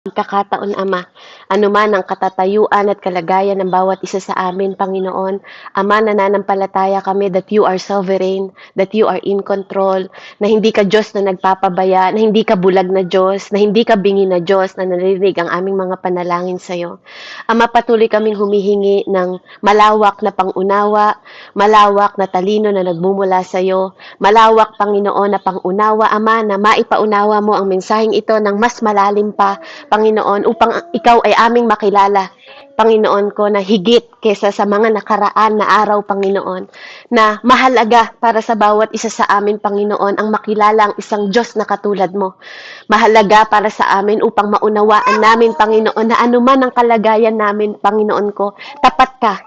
pagkakataon, Ama. Anuman ang katatayuan at kalagayan ng bawat isa sa amin, Panginoon. Ama, nananampalataya kami that you are sovereign, that you are in control, na hindi ka Diyos na nagpapabaya, na hindi ka bulag na Diyos, na hindi ka bingi na Diyos, na narinig ang aming mga panalangin sa iyo. Ama, patuloy kaming humihingi ng malawak na pangunawa, malawak na talino na nagmumula sa iyo, malawak, Panginoon, na pangunawa, Ama, na maipaunawa mo ang mensaheng ito ng mas malalim pa, Panginoon, upang ikaw ay aming makilala, Panginoon ko, na higit kesa sa mga nakaraan na araw, Panginoon, na mahalaga para sa bawat isa sa amin, Panginoon, ang makilala ang isang Diyos na katulad mo. Mahalaga para sa amin upang maunawaan namin, Panginoon, na anuman ang kalagayan namin, Panginoon ko, tapat ka.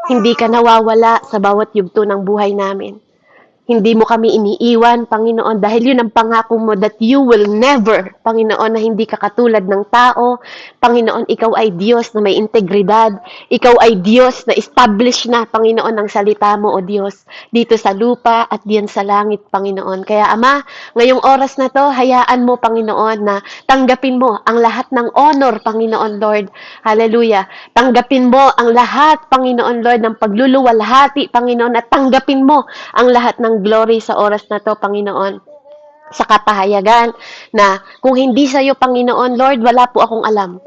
Hindi ka nawawala sa bawat yugto ng buhay namin. Hindi mo kami iniiwan, Panginoon, dahil yun ang pangako mo that you will never, Panginoon, na hindi ka katulad ng tao. Panginoon, ikaw ay Diyos na may integridad. Ikaw ay Diyos na established na, Panginoon, ang salita mo, O Diyos, dito sa lupa at diyan sa langit, Panginoon. Kaya, Ama, ngayong oras na to, hayaan mo, Panginoon, na tanggapin mo ang lahat ng honor, Panginoon, Lord. Hallelujah. Tanggapin mo ang lahat, Panginoon, Lord, ng pagluluwalhati, Panginoon, at tanggapin mo ang lahat ng glory sa oras na to, Panginoon, sa kapahayagan na kung hindi sa iyo, Panginoon, Lord, wala po akong alam.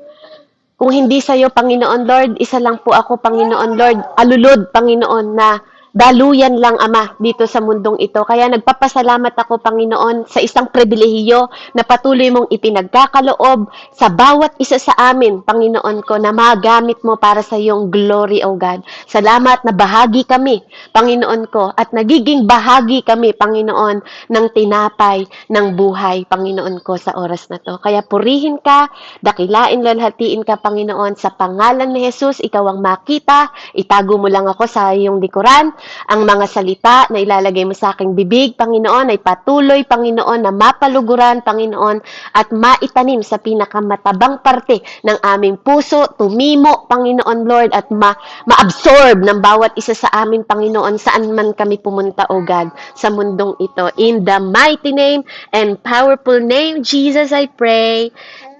Kung hindi sa iyo, Panginoon, Lord, isa lang po ako, Panginoon, Lord, alulod, Panginoon, na daluyan lang, Ama, dito sa mundong ito. Kaya nagpapasalamat ako, Panginoon, sa isang pribilehiyo na patuloy mong ipinagkakaloob sa bawat isa sa amin, Panginoon ko, na magamit mo para sa iyong glory, O God. Salamat na bahagi kami, Panginoon ko, at nagiging bahagi kami, Panginoon, ng tinapay ng buhay, Panginoon ko, sa oras na to. Kaya purihin ka, dakilain, lalhatiin ka, Panginoon, sa pangalan ni Jesus, ikaw ang makita, itago mo lang ako sa iyong likuran, ang mga salita na ilalagay mo sa aking bibig, Panginoon, ay patuloy, Panginoon, na mapaluguran, Panginoon, at maitanim sa pinakamatabang parte ng aming puso, tumimo, Panginoon, Lord, at ma-absorb ng bawat isa sa amin, Panginoon, saan man kami pumunta, O God, sa mundong ito. In the mighty name and powerful name, Jesus, I pray.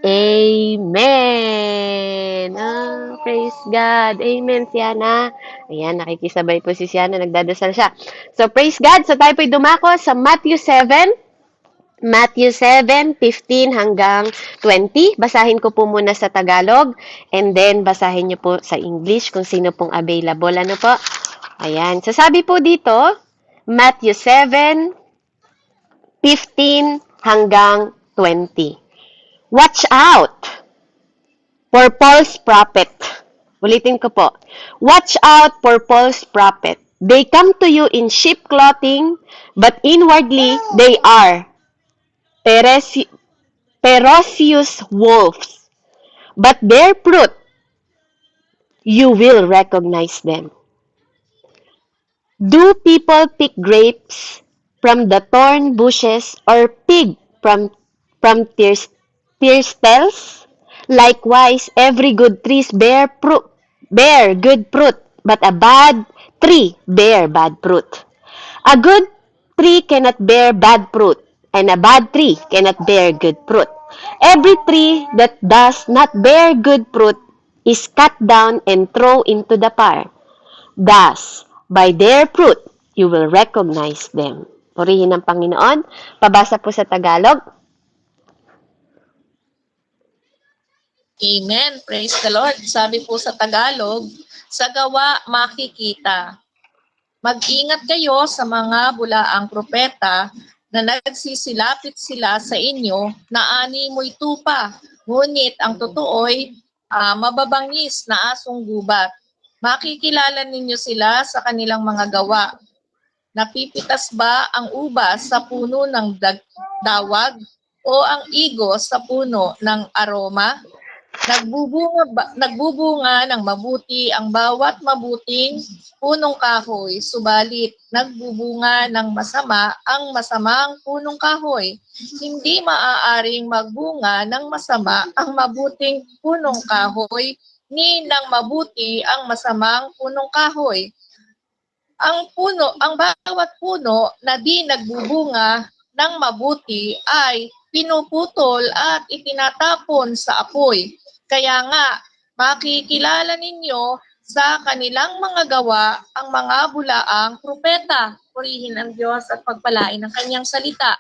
Amen. Praise God. Amen, Siana. Ayan, nakikisabay po si Siana, nagdadasal siya. So, praise God. So, tayo po'y dumako sa Matthew 7. Matthew 7:15 hanggang 20. Basahin ko po muna sa Tagalog and then basahin niyo po sa English kung sino pong available. Ano po? Ayan. So, sabi po dito, Matthew 7:15 hanggang 20. Watch out for false prophet. Ulitin ko po. Watch out for false prophet. They come to you in sheep clothing, but inwardly they are ferocious wolves. But their fruit, you will recognize them. Do people pick grapes from the thorn bushes or pig from thistles? Likewise, every good tree bear good fruit, but a bad tree bear bad fruit. A good tree cannot bear bad fruit, and a bad tree cannot bear good fruit. Every tree that does not bear good fruit is cut down and thrown into the fire. Thus, by their fruit, you will recognize them. Purihin ng Panginoon. Pabasa po sa Tagalog. Amen. Praise the Lord. Sabi po sa Tagalog, sa gawa makikita. Mag-ingat kayo sa mga bulaang propeta na nagsisilapit sila sa inyo na animoy tupa, ngunit ang totoo'y mababangis na asong gubat. Makikilala ninyo sila sa kanilang mga gawa. Napipitas ba ang ubas sa puno ng dawag o ang igos sa puno ng aroma? Nagbubunga ng mabuti ang bawat mabuting punong kahoy, subalit nagbubunga ng masama ang masamang punong kahoy. Hindi maaaring magbunga ng masama ang mabuting punong kahoy, ni ng mabuti ang masamang punong kahoy. Ang bawat puno na di nagbubunga ng mabuti ay pinuputol at itinatapon sa apoy. Kaya nga, makikilala ninyo sa kanilang mga gawa ang mga bulaang propeta. Purihin ang Diyos at pagpalain ang kanyang salita.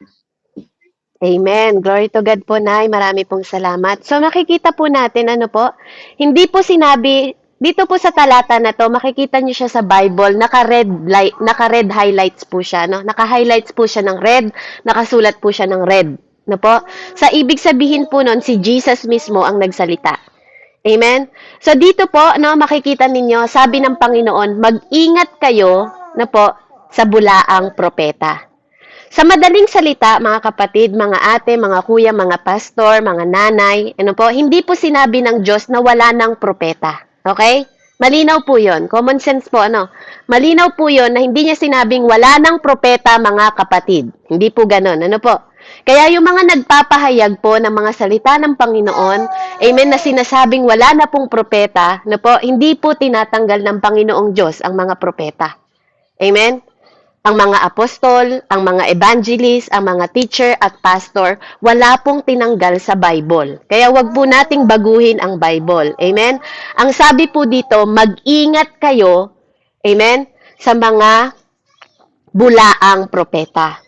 Amen. Glory to God po, Nay. Marami pong salamat. So, makikita po natin, ano po, hindi po sinabi, dito po sa talata na to, makikita niyo siya sa Bible, naka-red highlights po siya, no? Naka-highlights po siya ng red, nakasulat po siya ng red, no po? Sa ibig sabihin po nun, si Jesus mismo ang nagsalita. Amen? So, dito po, no, makikita ninyo, sabi ng Panginoon, mag-ingat kayo, na po, sa bulaang propeta. Sa madaling salita, mga kapatid, mga ate, mga kuya, mga pastor, mga nanay, ano po, hindi po sinabi ng Diyos na wala ng propeta. Okay? Malinaw po yun. Common sense po, ano? Malinaw po yun na hindi niya sinabing wala ng propeta, mga kapatid. Hindi po ganon. Ano po? Kaya yung mga nagpapahayag po ng mga salita ng Panginoon, amen, na sinasabing wala na pong propeta, ano po, hindi po tinatanggal ng Panginoong Diyos ang mga propeta. Amen? Ang mga apostol, ang mga evangelist, ang mga teacher at pastor, wala pong tinanggal sa Bible. Kaya wag po nating baguhin ang Bible. Amen? Ang sabi po dito, mag-ingat kayo, amen, sa mga bulaang propeta.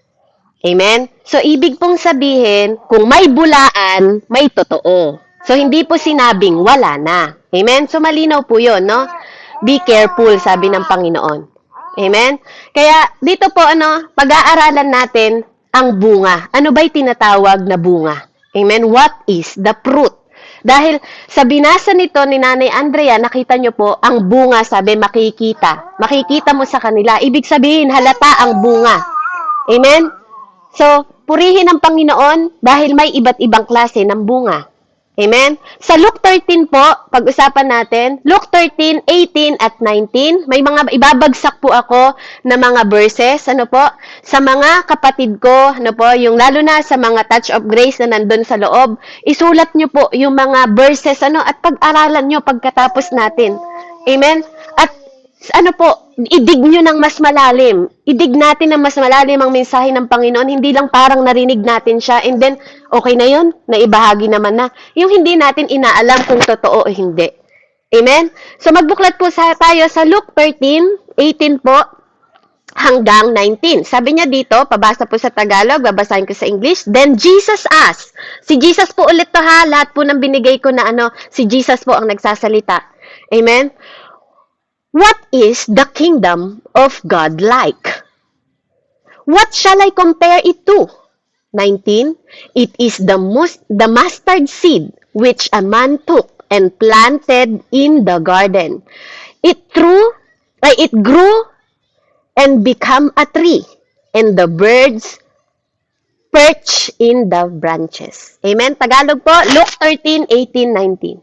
Amen? So, ibig pong sabihin, kung may bulaan, may totoo. So, hindi po sinabing wala na. Amen? So, malinaw po yun, no? Be careful, sabi ng Panginoon. Amen? Kaya dito po, pag-aaralan natin ang bunga. Ano ba'y tinatawag na bunga? Amen? What is the fruit? Dahil sa binasa nito ni Nanay Andrea, nakita nyo po, ang bunga, sabi, makikita. Makikita mo sa kanila. Ibig sabihin, halata ang bunga. Amen? So, purihin ang Panginoon dahil may iba't ibang klase ng bunga. Amen? Sa Luke 13 po, pag-usapan natin, Luke 13, 18 at 19, may mga ibabagsak po ako na mga verses, ano po, sa mga kapatid ko, ano po, yung lalo na sa mga touch of grace na nandun sa loob, isulat nyo po yung mga verses, at pag-aralan nyo pagkatapos natin. Amen? At ano po, idig nyo ng mas malalim. Idig natin ng mas malalim ang mensahe ng Panginoon. Hindi lang parang narinig natin siya and then, okay na yun, naibahagi naman na. Yung hindi natin inaalam kung totoo o hindi. Amen? So, magbuklat po tayo sa Luke 13, 18 po, hanggang 19. Sabi niya dito, pabasa po sa Tagalog, babasahin ko sa English. Then Jesus asked. Si Jesus po ulit to ha, lahat po ng binigay ko na si Jesus po ang nagsasalita. Amen? What is the kingdom of God like? What shall I compare it to? 19. It is the mustard seed which a man took and planted in the garden. It grew and became a tree, and the birds perch in the branches. Amen. Tagalog po, Luke 13, 18, 19.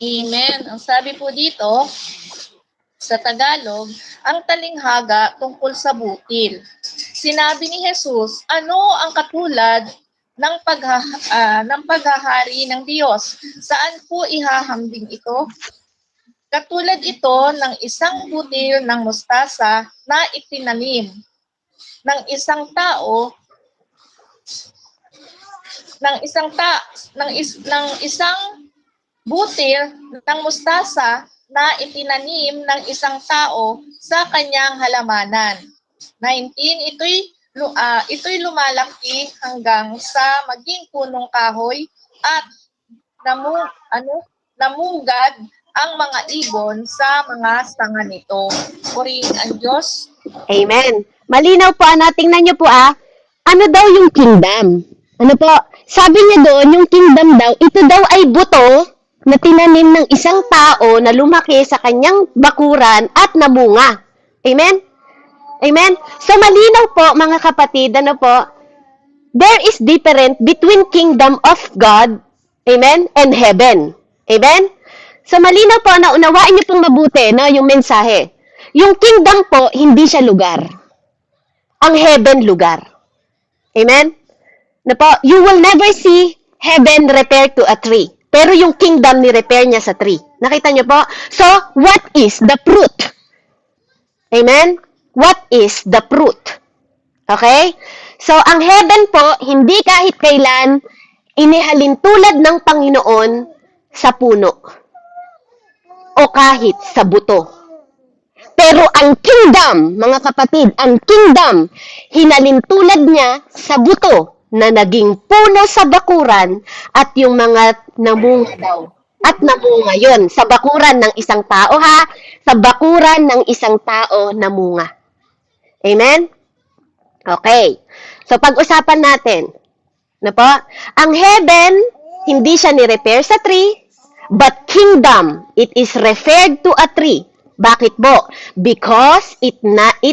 Amen. Ang sabi po dito, sa Tagalog, ang talinghaga tungkol sa butil. Sinabi ni Jesus, ano ang katulad ng paghahari ng Diyos? Saan po ihahambing ito? Katulad ito ng isang butil ng mustasa na itinanim ng isang tao ng isang butil ng mustasa na itinanim ng isang tao sa kanyang halamanan. 19, ito'y lumalaki hanggang sa maging punong kahoy at namugad ang mga ibon sa mga sanga nito. Purihin ang Diyos. Amen. Malinaw po, tingnan nyo po ano daw yung kingdom? Ano po? Sabi niya doon, yung kingdom daw, ito daw ay buto na tinanim ng isang tao na lumaki sa kanyang bakuran at namunga. Amen? Amen? So, malinaw po, mga kapatid, there is difference between kingdom of God, amen, and heaven. Amen? So, malinaw po, unawain niyo pong mabuti, yung mensahe. Yung kingdom po, hindi siya lugar. Ang heaven, lugar. Amen? You will never see heaven repair to a tree. Pero yung kingdom ni-repair niya sa tree. Nakita niyo po? So, what is the fruit? Amen? What is the fruit? Okay? So, ang heaven po, hindi kahit kailan inihalin tulad ng Panginoon sa puno o kahit sa buto. Pero ang kingdom, mga kapatid, ang kingdom, hinalin tulad niya sa buto na naging puno sa bakuran at yung mga namunga daw. At namunga yon sa bakuran ng isang tao ha, sa bakuran ng isang tao namunga. Amen? Okay. So pag-usapan natin, na po, ang heaven, hindi siya ni-repair sa tree, but kingdom, it is referred to a tree. Bakit po? Because it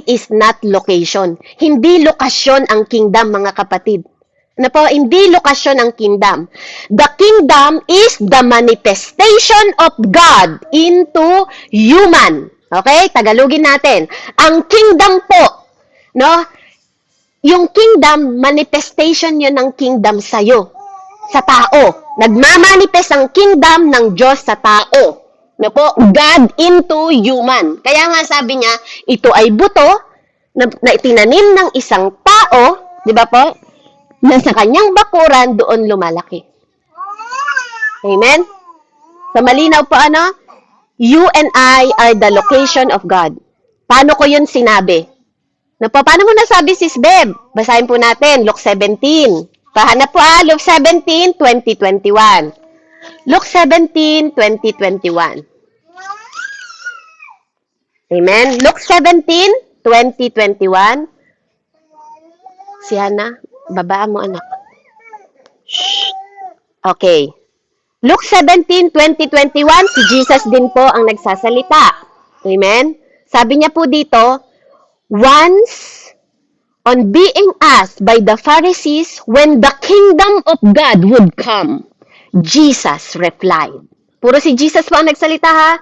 is not location. Hindi lokasyon ang kingdom, mga kapatid. Na po, hindi lokasyon ang kingdom. The kingdom is the manifestation of God into human. Okay? Tagalogin natin. Ang kingdom po, no? Yung kingdom, manifestation yun ng kingdom sa'yo, sa tao. Nagmamanifest ang kingdom ng Diyos sa tao. No po? God into human. Kaya nga sabi niya, ito ay buto na itinanim ng isang tao, di ba po? Na sa kanyang bakuran, doon lumalaki. Amen? So malinaw po ano? You and I are the location of God. Paano ko yun sinabi? Paano mo nasabi, Sis Beb? Basahin po natin, Luke 17. Pahanap po Luke 17, 2021. Luke 17, 2021. Amen? Luke 17, 2021. Si Hana, babaan mo anak. Shh. Okay. Luke 17, 2021, si Jesus din po ang nagsasalita. Amen? Sabi niya po dito, once, on being asked by the Pharisees when the kingdom of God would come, Jesus replied. Puro si Jesus po ang nagsalita ha.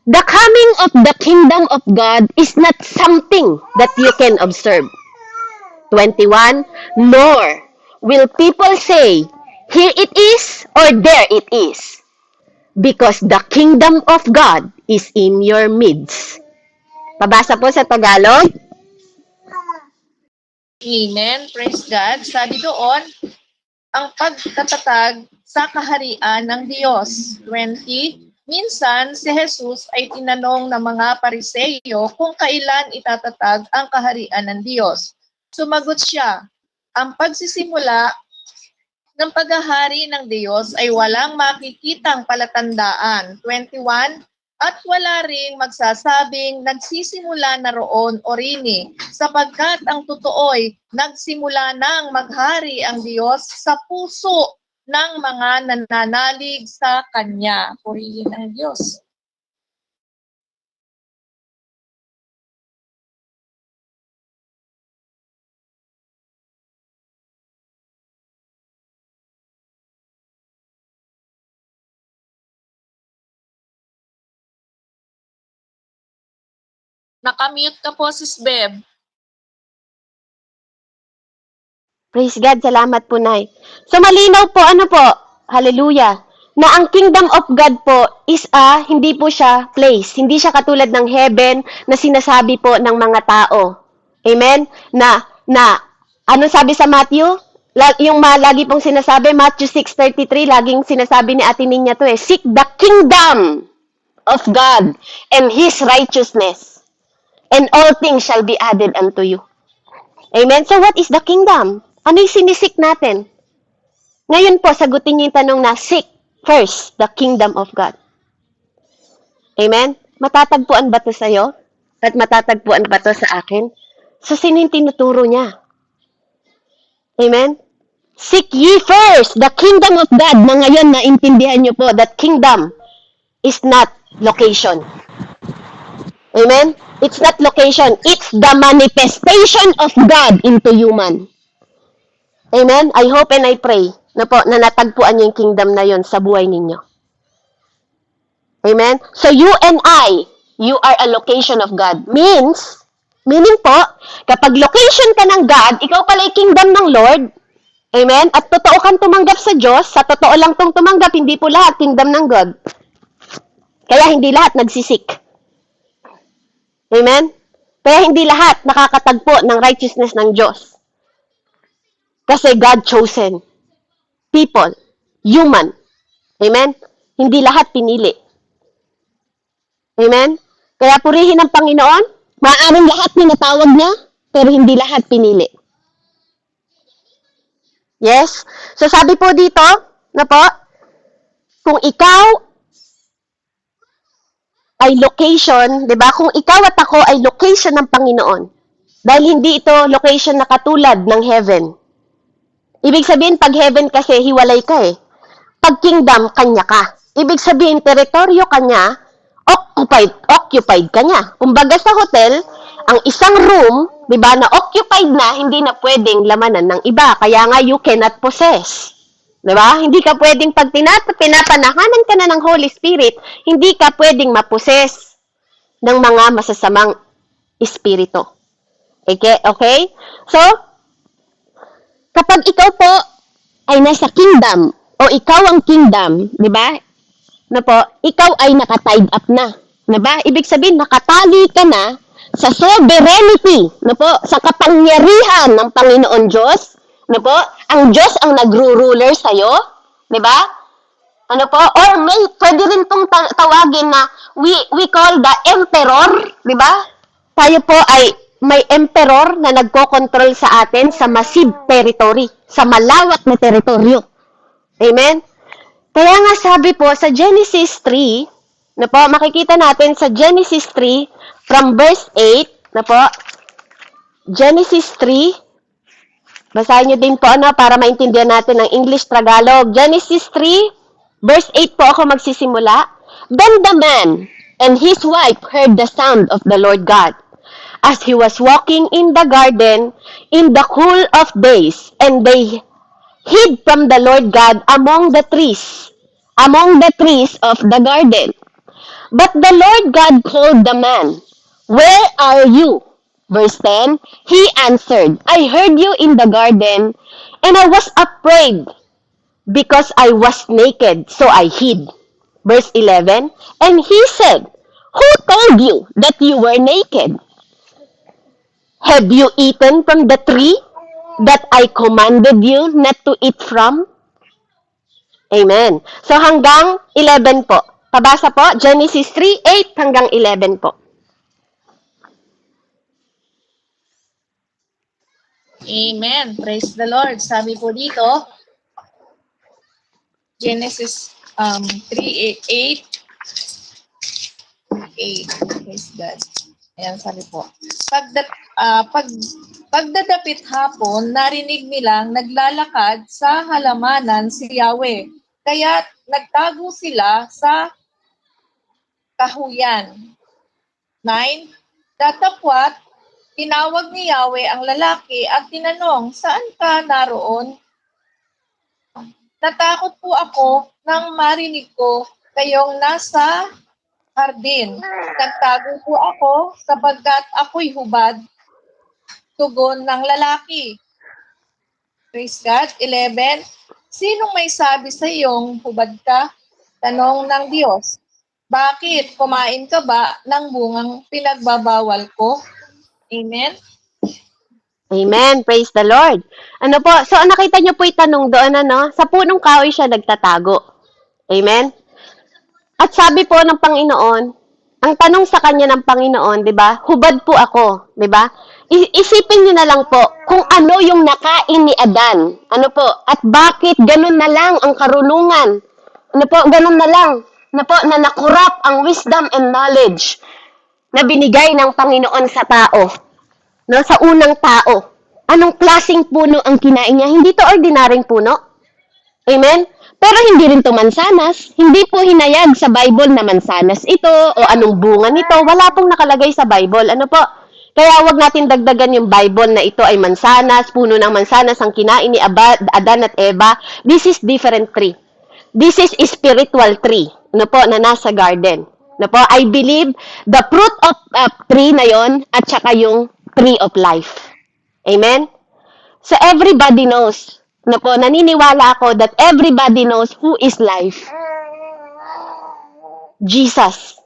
The coming of the kingdom of God is not something that you can observe. 21, nor will people say, here it is or there it is, because the kingdom of God is in your midst. Pabasa po sa Tagalog. Amen. Praise God. Sabi doon, ang pagkatatag sa kaharian ng Diyos. 20, minsan si Jesus ay tinanong ng mga Pariseyo kung kailan itatatag ang kaharian ng Diyos. Sumagot siya, ang pagsisimula ng paghahari ng Diyos ay walang makikitang palatandaan. 21, at wala ring magsasabing nagsisimula na roon o rini, sapagkat ang totoo'y nagsimula nang maghari ang Diyos sa puso ng mga nananalig sa Kanya. Purihin ang Diyos. Nakamute ka po, Sis Beb. Praise God, salamat po, Nay. So malinaw po, ano po, hallelujah, na ang kingdom of God po is hindi po siya place. Hindi siya katulad ng heaven na sinasabi po ng mga tao. Amen? Ano sabi sa Matthew? Yung lagi pong sinasabi, Matthew 6:33, laging sinasabi ni Ate Ninya to seek the kingdom of God and His righteousness, and all things shall be added unto you. Amen? So what is the kingdom? Ano yung sinisik natin? Ngayon po, sagutin niyo yung tanong na, seek first the kingdom of God. Amen? Matatagpuan ba to sa'yo? At matatagpuan ba to sa akin? So, sino yung tinuturo niya? Amen? Seek ye first the kingdom of God na ngayon naintindihan niyo po that kingdom is not location. Amen? It's not location. It's the manifestation of God into human. Amen? I hope and I pray na po na natagpuan niyo yung kingdom na yon sa buhay ninyo. Amen? So you and I, you are a location of God. Meaning po, kapag location ka ng God, ikaw pala yung kingdom ng Lord. Amen? At totoo kang tumanggap sa Diyos, sa totoo lang tong tumanggap, hindi po lahat kingdom ng God. Kaya hindi lahat nagsisik. Amen? Kaya hindi lahat nakakatagpo ng righteousness ng Diyos. Kasi God chosen people, human. Amen? Hindi lahat pinili. Amen? Kaya purihin ang Panginoon. Maaaring lahat pinatawag niya, pero hindi lahat pinili. Yes? So sabi po dito, na po, kung ikaw ay location, 'di ba? Kung ikaw at ako ay location ng Panginoon, dahil hindi ito location na katulad ng heaven. Ibig sabihin, pag heaven kasi, hiwalay ka eh. Pag kingdom, kanya ka. Ibig sabihin, teritoryo kanya, occupied ka niya. Kumbaga sa hotel, ang isang room, di ba, na occupied na, hindi na pwedeng lamanan ng iba. Kaya nga, you cannot possess. Di ba? Hindi ka pwedeng, pag pinapanahanan ka na ng Holy Spirit, hindi ka pwedeng maposes ng mga masasamang espiritu. Okay? Okay? So, kapag ikaw po ay nasa kingdom, o ikaw ang kingdom, di ba? Na po, ikaw ay naka-tied up na. Na ba? Ibig sabihin, nakatali ka na sa sovereignty, na po, sa kapangyarihan ng Panginoon Diyos. Na po, ang Diyos ang nagro-ruler sa'yo. Di ba? Ano po? Or pwede rin pong tawagin na we call the emperor. Di ba? Tayo po ay may emperor na nagko-control sa atin sa massive territory, sa malawak na teritoryo. Amen? Kaya nga sabi po sa Genesis 3, na po, makikita natin sa Genesis 3 from verse 8, na po, Genesis 3, basahin nyo din po para maintindihan natin ang English Tagalog. Genesis 3, verse 8 po ako magsisimula. Then the man and his wife heard the sound of the Lord God as he was walking in the garden in the cool of days, and they hid from the Lord God among the trees of the garden. But the Lord God called the man, "Where are you?" Verse 10, he answered, "I heard you in the garden, and I was afraid because I was naked, so I hid." Verse 11, and he said, "Who told you that you were naked? Have you eaten from the tree that I commanded you not to eat from?" Amen. So hanggang 11 po. Pabasa po, Genesis 3:8 hanggang 11 po. Amen. Praise the Lord. Sabi po dito, Genesis 3:8. 8. Praise God. Ayan, sabi po. Pagdadapit hapon, narinig nilang naglalakad sa halamanan si Yahweh. Kaya nagtago sila sa kahuyan. 9. Datapwat, tinawag ni Yahweh ang lalaki at tinanong, "Saan ka naroon?" "Natakot po ako nang marinig ko kayong nasa hardin. Nagtago po ako sapagkat ako'y hubad." Tugon ng lalaki. Praise God. 11. "Sinong may sabi sa iyong hubad ka?" Tanong ng Diyos. "Bakit? Kumain ka ba ng bungang pinagbabawal ko?" Amen. Amen. Praise the Lord. Ano po? So, nakita niyo po yung tanong doon, sa punong kahoy siya nagtatago. Amen? At sabi po ng Panginoon, ang tanong sa kanya ng Panginoon, di ba? Hubad po ako, di ba? Isipin niyo na lang po kung ano yung nakain ni Adan. Ano po? At bakit ganun na lang ang karunungan? Ano po? Ganun na lang. Na po, na nakurap ang wisdom and knowledge na binigay ng Panginoon sa tao. No, sa unang tao. Anong klaseng puno ang kinain niya? Hindi to ordinaryong puno. Amen? Pero hindi rin to mansanas. Hindi po hinayag sa Bible na mansanas ito o anong bunga nito. Wala pong nakalagay sa Bible. Ano po? Kaya wag natin dagdagan yung Bible na ito ay mansanas, puno ng mansanas ang kinain ni Adan at Eva. This is different tree. This is spiritual tree. Ano po? Na nasa garden. Ano po? I believe the fruit of tree na yon at saka yung tree of life. Amen? So everybody knows. Na po, naniniwala ako that everybody knows who is life. Jesus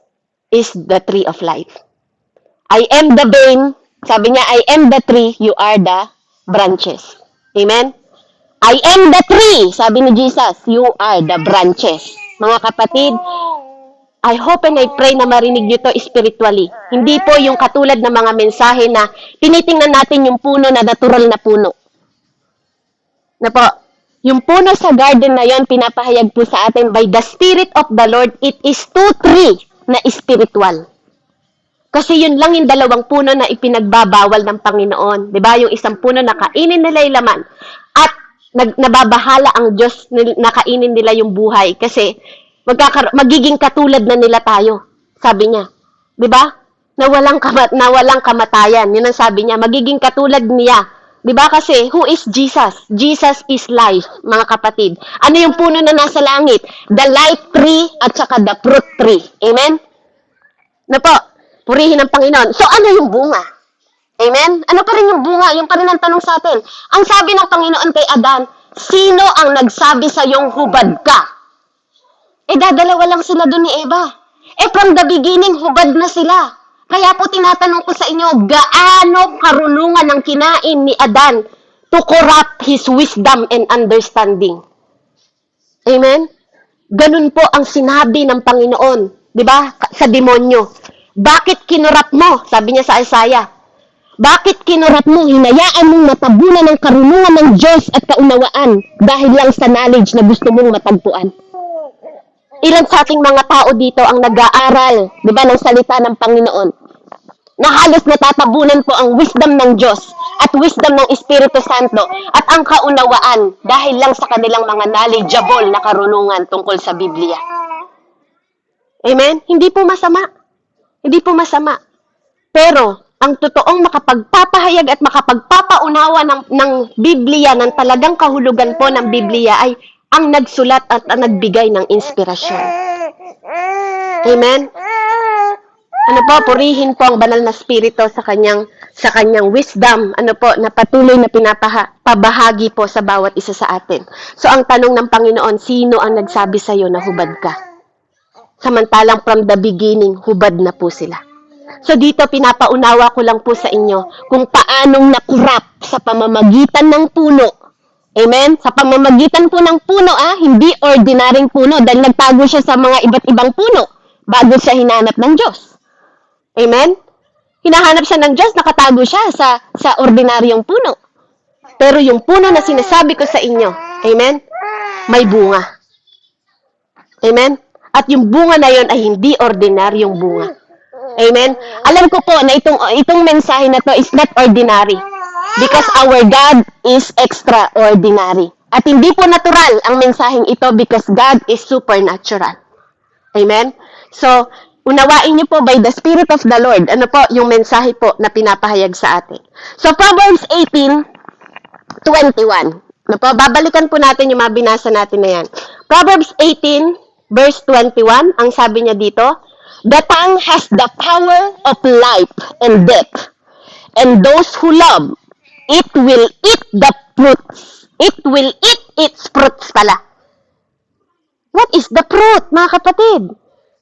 is the tree of life. I am the vine. Sabi niya, I am the tree, you are the branches. Amen? I am the tree, sabi ni Jesus. You are the branches. Mga kapatid, I hope and I pray na marinig nyo to spiritually. Hindi po yung katulad ng mga mensahe na tinitingnan natin yung puno na natural na puno. Na po, yung puno sa garden na yon pinapahayag po sa atin by the Spirit of the Lord, it is two tree na spiritual. Kasi yun lang yung dalawang puno na ipinagbabawal ng Panginoon. Di ba? Yung isang puno na kainin nila yung laman. At nababahala ang Diyos na kainin nila yung buhay. Kasi magiging katulad na nila tayo. Sabi niya. Di ba? Na walang kamatayan. Yun ang sabi niya. Magiging katulad niya. Di ba? Kasi who is Jesus? Jesus is life, mga kapatid. Ano yung puno na nasa langit? The life tree at saka the fruit tree. Amen? Na po, purihin ng Panginoon. So, ano yung bunga? Amen? Ano pa rin yung bunga? Yung pa rin ang tanong sa atin. Ang sabi ng Panginoon kay Adan, sino ang nagsabi sa iyong hubad ka? Dadalawa lang sila doon ni Eva. From the beginning, hubad na sila. Kaya po tinatanong ko sa inyo, gaano karunungan ang kinain ni Adan to corrupt his wisdom and understanding? Amen? Ganun po ang sinabi ng Panginoon, di ba, sa demonyo. Bakit kinurap mo? Sabi niya sa Isaiah. Bakit kinurap mo? Hinayaan mong matabunan ng karunungan ng Diyos at kaunawaan dahil lang sa knowledge na gusto mong matagpuan. Ilan sa ating mga tao dito ang nag-aaral, di ba, ng salita ng Panginoon, na halos natatabunan po ang wisdom ng Diyos at wisdom ng Espiritu Santo at ang kaunawaan dahil lang sa kanilang mga knowledgeable na karunungan tungkol sa Biblia. Amen? Hindi po masama. Hindi po masama. Pero, ang totoong makapagpapahayag at makapagpapaunawa ng Biblia, ng talagang kahulugan po ng Biblia ay ang nagsulat at ang nagbigay ng inspirasyon. Amen? Ano po, purihin po ang banal na spirito sa kanyang wisdom, ano po, na patuloy na pabahagi po sa bawat isa sa atin. So, ang tanong ng Panginoon, sino ang nagsabi sa iyo na hubad ka? Samantalang from the beginning, hubad na po sila. So, dito pinapaunawa ko lang po sa inyo kung paanong nakurap sa pamamagitan ng puno. Amen? Sa pamamagitan po ng puno, hindi ordinaryong puno dahil nagtago siya sa mga iba't ibang puno bago siya hinanap ng Diyos. Amen? Hinahanap siya ng Diyos, nakatago siya sa ordinaryong puno. Pero yung puno na sinasabi ko sa inyo, amen, may bunga. Amen? At yung bunga na yon ay hindi ordinaryong bunga. Amen? Alam ko po na itong mensahe na to is not ordinary. Because our God is extraordinary. At hindi po natural ang mensaheng ito because God is supernatural. Amen? So, unawain niyo po by the Spirit of the Lord, ano po yung mensahe po na pinapahayag sa atin. So, Proverbs 18:21. Ano po, babalikan po natin yung mga binasa natin na yan. Proverbs 18, verse 21, ang sabi niya dito, the tongue has the power of life and death, and those who love it will eat the fruits. It will eat its fruits pala. What is the fruit, mga kapatid?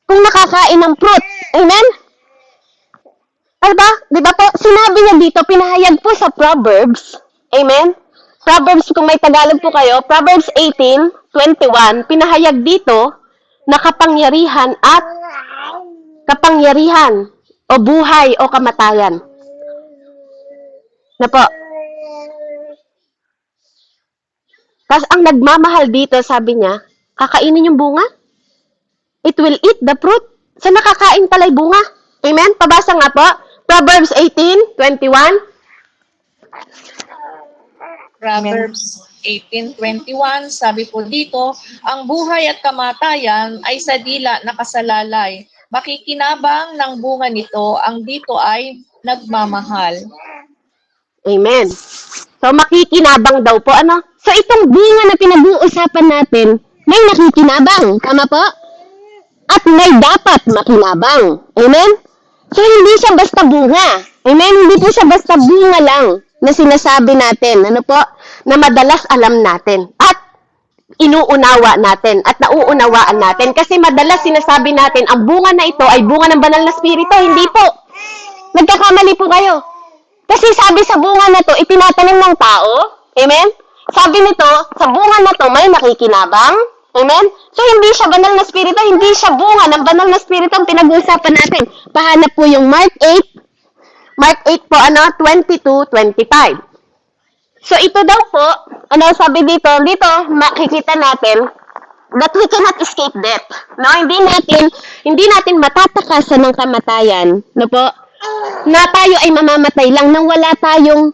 Kung nakakain ng fruit, amen? Diba? Diba po? Sinabi niya dito, pinahayag po sa Proverbs, amen? Proverbs, kung may Tagalog po kayo, Proverbs 18:21, pinahayag dito na kapangyarihan o buhay o kamatayan. Na po. Tapos ang nagmamahal dito, sabi niya, kakainin yung bunga? It will eat the fruit. So nakakain pala yung bunga. Amen? Pabasa nga po. Proverbs 18:21. Proverbs 18:21, sabi po dito, ang buhay at kamatayan ay sa dila nakasalalay. Makikinabang ng bunga nito, ang dito ay nagmamahal. Amen. So, makikinabang daw po. Ano? So, itong bunga na pinag-uusapan natin, may nakikinabang. Tama po? At may dapat makinabang. Amen? So, hindi siya basta bunga. Amen? Hindi po siya basta bunga lang na sinasabi natin. Ano po? Na madalas alam natin. At inuunawa natin. At nauunawaan natin. Kasi madalas sinasabi natin, ang bunga na ito ay bunga ng banal na spirito. Hindi po. Nagkakamali po kayo. Kasi sabi sa bunga na to, itinatanim ng tao. Amen? Sabi nito, sa bunga na to may nakikinabang. Amen? So, hindi siya banal na spirito, hindi siya bunga ng banal na spirito ang pinag-uusapan natin. Pahanap po yung Mark 8. Mark 8 po, 22-25. So, ito daw po, sabi dito, makikita natin that we cannot escape death. No, hindi natin matatakasan ng kamatayan, no po? Na tayo ay mamamatay lang nang wala tayong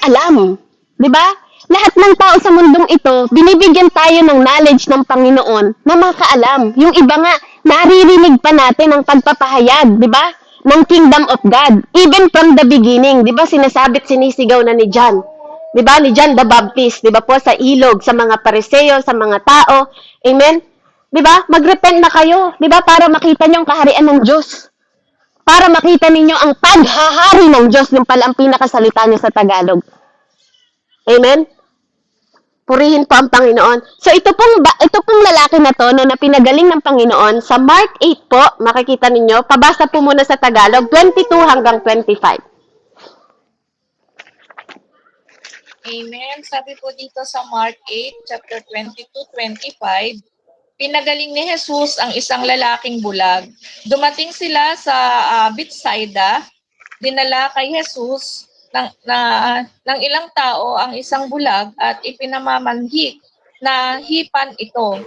alam. 'Di ba? Lahat ng tao sa mundong ito, binibigyan tayo ng knowledge ng Panginoon na makaalam. Yung iba nga, naririnig pa natin ang pagpapahayag, 'di ba? Ng kingdom of God. Even from the beginning, 'di ba? Sinisigaw na ni John. 'Di ba? Ni John the Baptist, 'di ba po, sa ilog, sa mga pariseo, sa mga tao. Amen? 'Di ba? Magrepent na kayo, 'di ba? Para makita niyo ang kaharian ng Diyos. Para makita ninyo ang paghahari ng Diyos, yung pala ang pinakasalita niya sa Tagalog. Amen? Purihin po ang Panginoon. So ito pong lalaki na to, no, na pinagaling ng Panginoon, sa Mark 8 po, makikita ninyo, pabasa po muna sa Tagalog, 22 hanggang 25. Amen. Sabi po dito sa Mark 8, chapter 22-25, pinagaling ni Jesus ang isang lalaking bulag. Dumating sila sa Bethsaida, dinala kay Jesus ng ilang tao ang isang bulag at ipinamamanhik na hipan ito.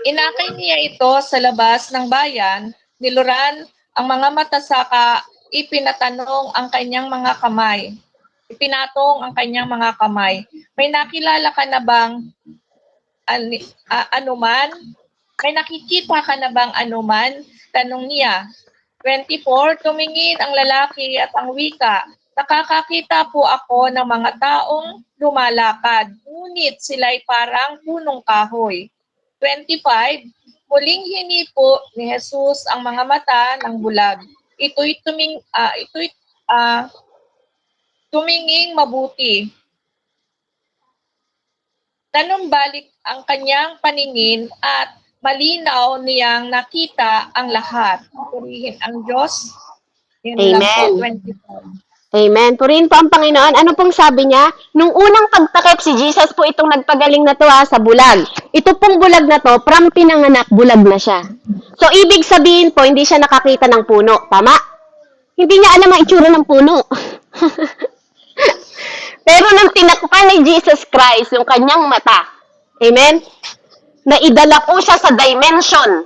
Inakay niya ito sa labas ng bayan, niluran ang mga mata saka ipinatong ang kanyang mga kamay. May nakilala ka na bang anuman? May nakikita ka na bang anuman? Tanong niya. 24, tumingin ang lalaki at ang wika. Nakakakita po ako ng mga taong lumalakad, ngunit sila'y parang punong kahoy. 25, muling hinipo ni Jesus ang mga mata ng bulag. Ito'y tuminging mabuti. Tanumbalik ang kanyang paningin at malinaw niyang nakita ang lahat. Purihin ang Diyos. Yun lang po, 25. Amen. Purihin po ang Panginoon. Ano pong sabi niya? Nung unang pagtakip si Jesus po itong nagpagaling na to sa bulag. Ito pong bulag na to, from pinanganak, bulag na siya. So, ibig sabihin po, hindi siya nakakita ng puno. Tama? Hindi niya alam ang itsura ng puno. Pero nang tinakpan ni Jesus Christ yung kanyang mata, amen? Naidala po siya sa dimension,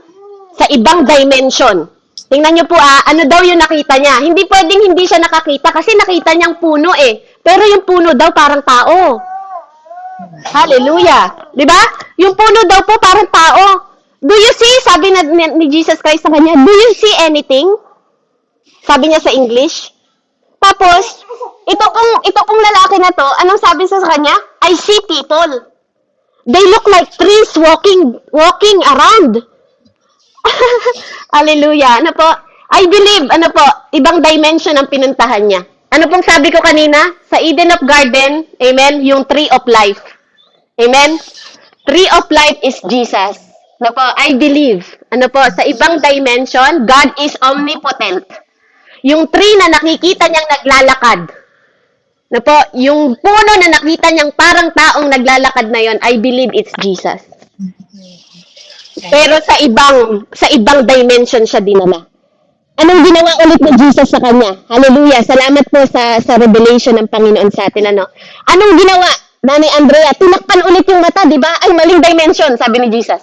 sa ibang dimension. Tingnan niyo po ano daw yung nakita niya. Hindi pwedeng hindi siya nakakita kasi nakita niyang puno Pero yung puno daw parang tao. Hallelujah. 'Di ba? Yung puno daw po parang tao. Do you see? Sabi ni Jesus Christ sa kanya, do you see anything? Sabi niya sa English. Tapos, ito pong lalaki na to, anong sabi sa kanya? I see people. They look like trees walking around. Hallelujah. Ano po? I believe, ibang dimension ang pinuntahan niya. Ano pong sabi ko kanina? Sa Eden of Garden, amen, yung tree of life. Amen? Tree of life is Jesus. Ano po? I believe. Sa ibang dimension, God is omnipotent. Yung tree na nakikita niyang naglalakad. Yung puno na nakita niyang parang taong naglalakad na yon, I believe it's Jesus. Pero sa ibang dimension siya dinala. Anong ginawa ulit ni Jesus sa kanya? Hallelujah. Salamat po sa revelation ng Panginoon sa atin. Anong ginawa? Nanay Andrea, tinakpan ulit yung mata, di ba? Ay, maling dimension, sabi ni Jesus.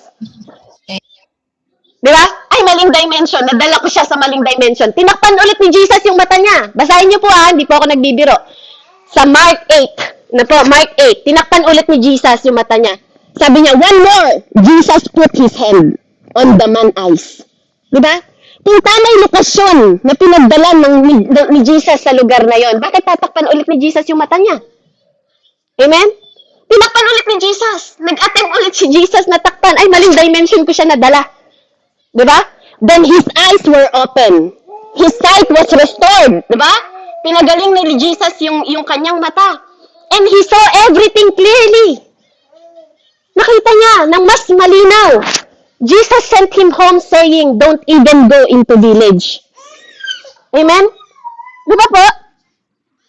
Di ba? Ay, maling dimension. Nadala ko siya sa maling dimension. Tinakpan ulit ni Jesus yung mata niya. Basahin niyo po hindi po ako nagbibiro. Sa Mark 8, Mark 8, tinakpan ulit ni Jesus yung mata niya. Sabi niya, one more, Jesus put his hand on the man's eyes. Diba? Yung tamang lokasyon na pinagdala ni Jesus sa lugar na yon, bakit tatakpan ulit ni Jesus yung mata niya? Amen? Tinakpan ulit ni Jesus. Nag-attempt ulit si Jesus na takpan. Ay, maling dimension ko siya nadala. Diba? Then his eyes were open. His sight was restored. Diba? Pinagaling ni Jesus yung kanyang mata. And he saw everything clearly. Nakita niya ng mas malinaw. Jesus sent him home saying, don't even go into village. Amen? Di ba po?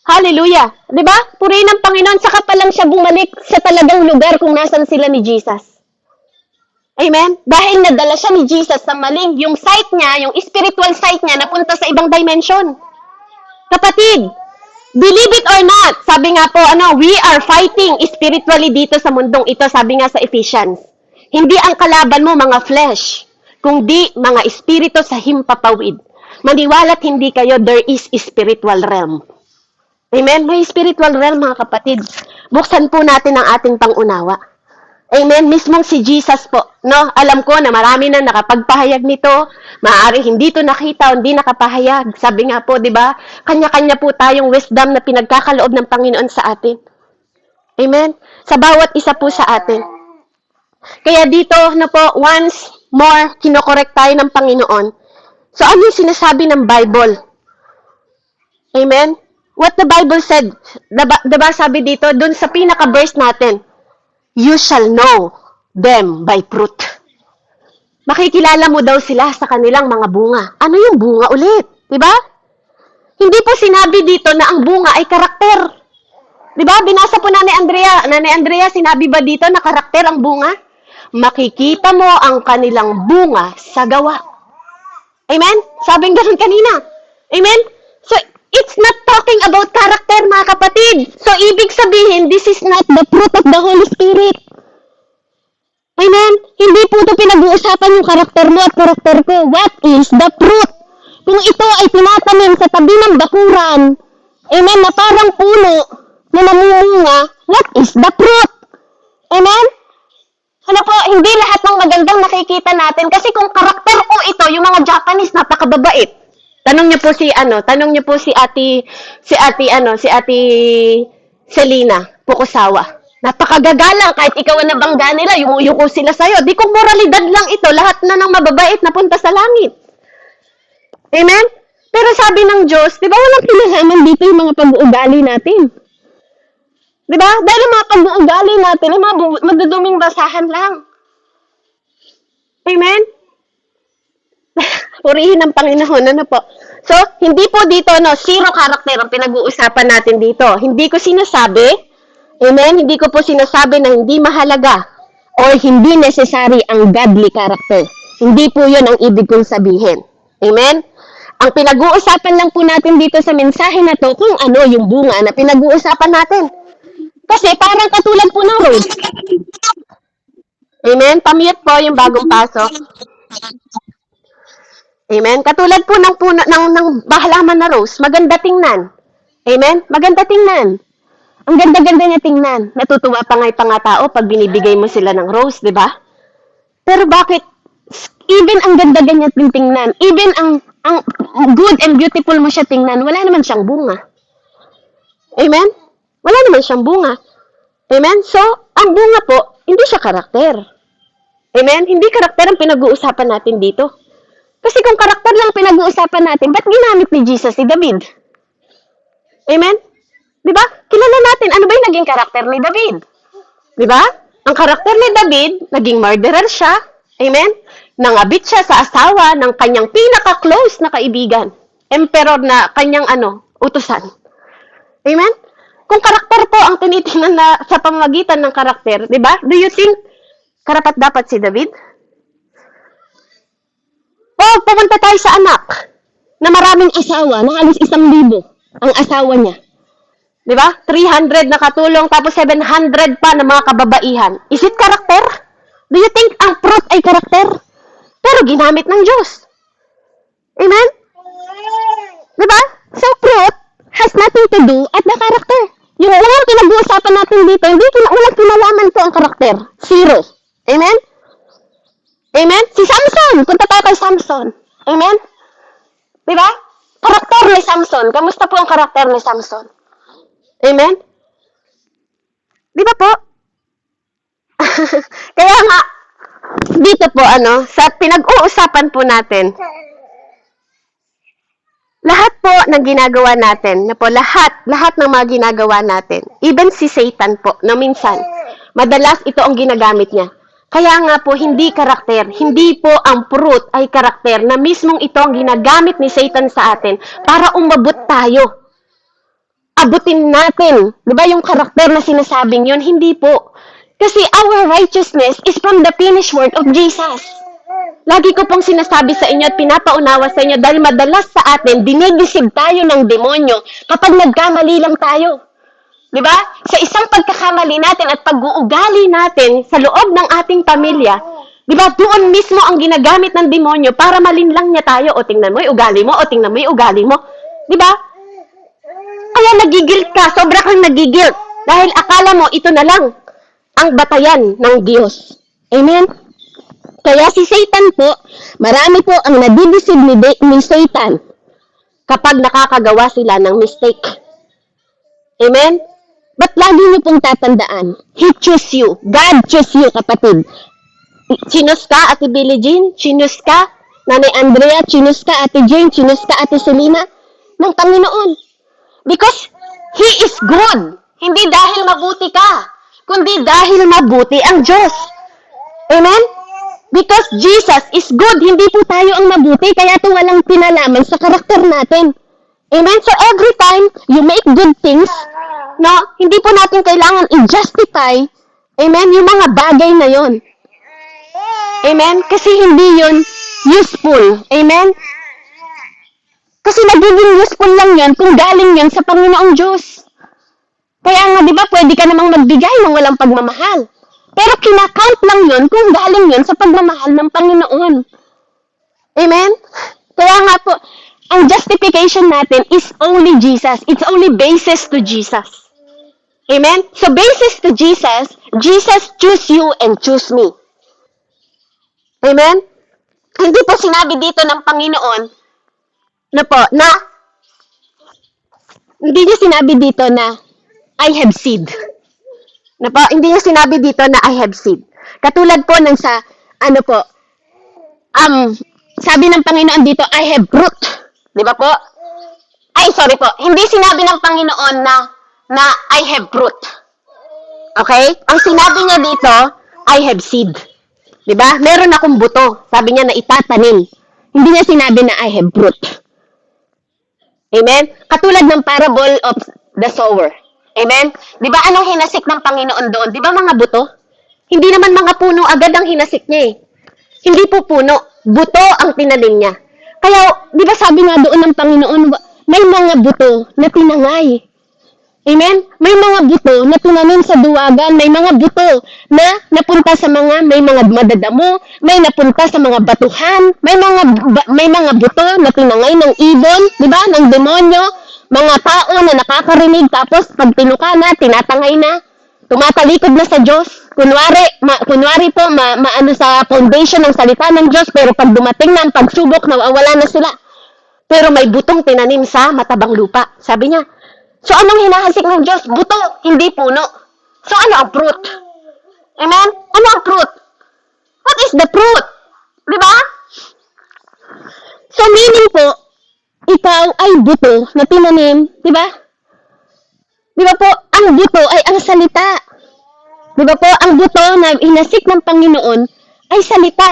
Hallelujah. 'Di ba? Purihin ng Panginoon, saka pa lang siya bumalik sa talagang lugar kung nasan sila ni Jesus. Amen? Dahil nadala siya ni Jesus sa maling, yung sight niya, yung spiritual sight niya, napunta sa ibang dimension. Kapatid, believe it or not, sabi nga po, we are fighting spiritually dito sa mundong ito, sabi nga sa Ephesians. Hindi ang kalaban mo mga flesh, kundi mga espiritu sa himpapawid. Maniwala't hindi kayo, there is spiritual realm. Amen? May spiritual realm, mga kapatid. Buksan po natin ang ating pangunawa. Amen? Mismong si Jesus po, no? Alam ko na marami na nakapagpahayag nito. Maaari hindi to nakita, hindi nakapahayag. Sabi nga po, di ba? Kanya-kanya po tayong wisdom na pinagkakaloob ng Panginoon sa atin. Amen? Sa bawat isa po sa atin. Kaya dito, once more, kinokorek tayo ng Panginoon. So, ano yung sinasabi ng Bible? Amen? What the Bible said, diba sabi dito, dun sa pinaka-verse natin, you shall know them by fruit. Makikilala mo daw sila sa kanilang mga bunga. Ano yung bunga ulit? Diba? Hindi po sinabi dito na ang bunga ay karakter. Diba? Binasa po Nanay Andrea. Nanay Andrea, sinabi ba dito na karakter ang bunga? Makikita mo ang kanilang bunga sa gawa. Amen? Sabing ganun kanina. Amen? So, it's not talking about character, mga kapatid. So, ibig sabihin, this is not the fruit of the Holy Spirit. Amen? Hindi po ito pinag-uusapan yung karakter mo at karakter ko. What is the fruit? Kung ito ay tinatanim sa tabi ng bakuran, amen, na parang puno na namumunga, what is the fruit? Amen? Ano po, hindi lahat ng magandang nakikita natin. Kasi kung karakter ko ito, yung mga Japanese, napakababait. Tanong niyo po si Ate Selena Fukusawa. Napakagagalang, kahit ikaw ang nabangga nila, yumuyuko sila sa'yo. Di kung moralidad lang ito, lahat na ng mababait napunta sa langit. Amen? Pero sabi ng Diyos, di ba walang kinalaman dito yung mga pag-uugali natin? Di ba? Dahil ang mga pag-uugali natin, ay mga maduduming basahan lang. Amen? Purihin ng Panginoon, ano po? So, hindi po dito, zero character ang pinag-uusapan natin dito. Hindi ko sinasabi, amen? Hindi ko po sinasabi na hindi mahalaga or hindi necessary ang godly character. Hindi po yun ang ibig kong sabihin. Amen? Ang pinag-uusapan lang po natin dito sa mensahe na to, kung ano yung bunga na pinag-uusapan natin. Kasi parang katulad po ng rose. Amen? Pamute po yung bagong pasok. Amen? Katulad po ng puno ng halaman na rose, maganda tingnan. Amen? Maganda tingnan. Ang ganda-ganda niya tingnan. Natutuwa pa nga tao pag binibigay mo sila ng rose, di ba? Pero bakit even ang ganda-ganda niya tingnan, even ang good and beautiful mo siya tingnan, wala naman siyang bunga. Amen? Wala naman siyang bunga. Amen? So, ang bunga po, hindi siya karakter. Amen? Hindi karakter ang pinag-uusapan natin dito. Kasi kung karakter lang pinag-uusapan natin, ba't ginamit ni Jesus si David? Amen? Diba? Kilala natin, ano ba yung naging karakter ni David? Diba? Ang karakter ni David, naging murderer siya. Amen? Nangabit siya sa asawa ng kanyang pinaka-close na kaibigan. Emperor na kanyang utusan. Amen? Kung karakter po ang tinitingnan na sa pamamagitan ng karakter, diba? Do you think karapat-dapat si David? O, pumunta tayo sa anak na maraming asawa, na halos 1,000 ang asawa niya. Diba? 300 na katulong, tapos 700 pa ng mga kababaihan. Is it karakter? Do you think ang fruit ay karakter? Pero ginamit ng Diyos. Amen? Diba? So, fruit has nothing to do at the character. Yung walang pinag-uusapan natin dito, walang kinalaman po ang karakter. Zero. Amen? Amen? Si Samson, punta tayo kay Samson. Amen? Diba? Karakter ni Samson. Kamusta po ang karakter ni Samson? Amen? Diba po? Kaya nga, dito po, sa pinag-uusapan po natin, lahat po ng ginagawa natin, lahat ng mga ginagawa natin, even si Satan po, minsan, madalas ito ang ginagamit niya. Kaya nga po, hindi karakter, hindi po ang fruit ay karakter na mismong ito ang ginagamit ni Satan sa atin para umabot tayo. abutin natin. Di ba yung karakter na sinasabing yun? Hindi po. Kasi our righteousness is from the finished work of Jesus. Lagi ko pong sinasabi sa inyo at pinapaunawa sa inyo dahil madalas sa atin, dinidisib tayo ng demonyo kapag nagkamali lang tayo. Di ba? Sa isang pagkakamali natin at pag-uugali natin sa loob ng ating pamilya, di ba, doon mismo ang ginagamit ng demonyo para malinlang niya tayo. O tingnan mo yung ugali mo, o tingnan mo yung ugali mo. Di ba? Kaya nagigilt ka, sobra kang nagigilt. Dahil akala mo ito na lang ang batayan ng Diyos. Amen? Kaya si Satan po, marami po ang nadidisib ni Satan kapag nakakagawa sila ng mistake. Amen? But lagi niyo pong tatandaan, He chose you. God chose you, kapatid. Chinos ka, Ate Billie Jean? Chinos ka, Nanay Andrea? Chinos ka, Ate Jane? Chinos ka, Ate Selena? Ng Panginoon. Because He is good. Hindi dahil mabuti ka, kundi dahil mabuti ang Diyos. Amen? Because Jesus is good. Hindi po tayo ang mabuti, kaya ito walang pinalaman sa karakter natin. Amen? So every time you make good things, no, hindi po natin kailangan i-justify, amen, yung mga bagay na yon. Amen? Kasi hindi yun useful. Amen? Kasi nagiging useful lang yan kung galing yan sa Panginoong Diyos. Kaya nga, di ba, pwede ka namang magbigay ng walang pagmamahal. Pero kinakount lang yun kung galing yun sa pagmamahal ng Panginoon. Amen? Kaya nga po, ang justification natin is only Jesus. It's only basis to Jesus. Amen? So basis to Jesus, Jesus choose you and choose me. Amen? Hindi po sinabi dito ng Panginoon na hindi niya sinabi dito na I have seed. Hindi niya sinabi dito na I have seed. Katulad po ng sa, sabi ng Panginoon dito, I have fruit. Di ba po? Sorry po. Hindi sinabi ng Panginoon na I have fruit. Okay? Ang sinabi niya dito, I have seed. Di ba? Meron akong buto. Sabi niya na itatanim. Hindi niya sinabi na I have fruit. Amen? Katulad ng parable of the sower. Amen? Di ba anong hinasik ng Panginoon doon? Di ba mga buto? Hindi naman mga puno agad ang hinasik niya eh. Hindi po puno. Buto ang tinanim niya. Kaya, di ba sabi nga doon ng Panginoon, may mga buto na tinangay. Amen? May mga buto na tinanim sa duwagan, may mga buto na napunta sa may mga madadamo, may napunta sa mga batuhan, may mga buto na tinangay ng ibon, di ba? Ng demonyo, mga tao na nakakarinig tapos pag tinuka na, tinatangay na, tumatalikod na sa Diyos. Kunwari po, maano sa foundation ng salita ng Diyos, pero pag dumating na ang pagsubok, nawawala na sila. Pero may butong tinanim sa matabang lupa. Sabi niya, so anong hinahasik ng Diyos? Buto, hindi puno. So ano ang fruit? Amen? Ano ang fruit? What is the fruit? Di ba? So meaning po, ikaw ay buto na tinanim, di ba? Di ba po, ang buto ay ang salita. Di ba po, ang buto na hinasik ng Panginoon ay salita.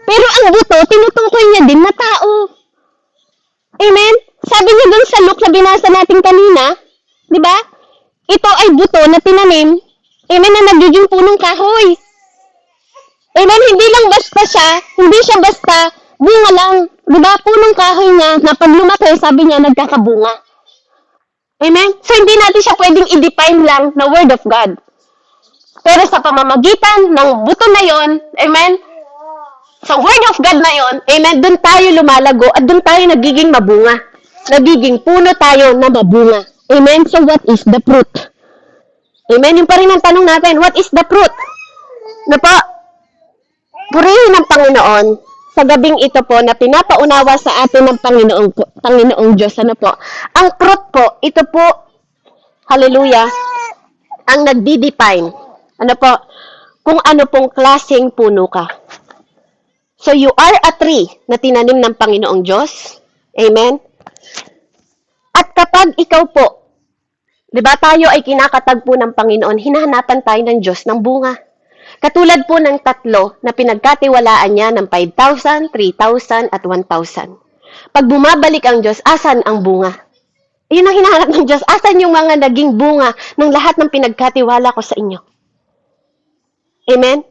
Pero ang buto, tinutukoy niya din na tao. Amen? Sabi niya dun sa Luke na binasa natin kanina, di ba? Ito ay buto na tinanim, amen, na nagiging punong kahoy. Amen? Hindi lang basta siya, hindi siya basta bunga lang. Di ba? Punong kahoy nga, na pag lumaki, sabi niya, nagkakabunga. Amen? So, hindi natin siya pwedeng i-define lang na Word of God. Pero sa pamamagitan ng buto na yon, amen, sa Word of God na yon, amen, doon tayo lumalago at doon tayo nagiging mabunga. Nagiging puno tayo na mabunga. Amen? So, what is the fruit? Amen? Yung pa rin ang tanong natin, what is the fruit? Na po, purihin ng Panginoon sa gabing ito po na pinapaunawa sa atin ng Panginoong Diyos. Ano po? Ang fruit po, ito po, hallelujah, ang nagdi-define. Ano po? Kung ano pong klaseng puno ka. So, you are a tree na tinanim ng Panginoong Diyos. Amen? At kapag ikaw po, di ba tayo ay kinakatagpo ng Panginoon, hinahanapan tayo ng Diyos ng bunga. Katulad po ng tatlo na pinagkatiwalaan niya ng 5,000, 3,000, at 1,000. Pag bumabalik ang Diyos, asan ang bunga? Yun ang hinahanap ng Diyos. Asan yung mga naging bunga ng lahat ng pinagkatiwala ko sa inyo? Amen?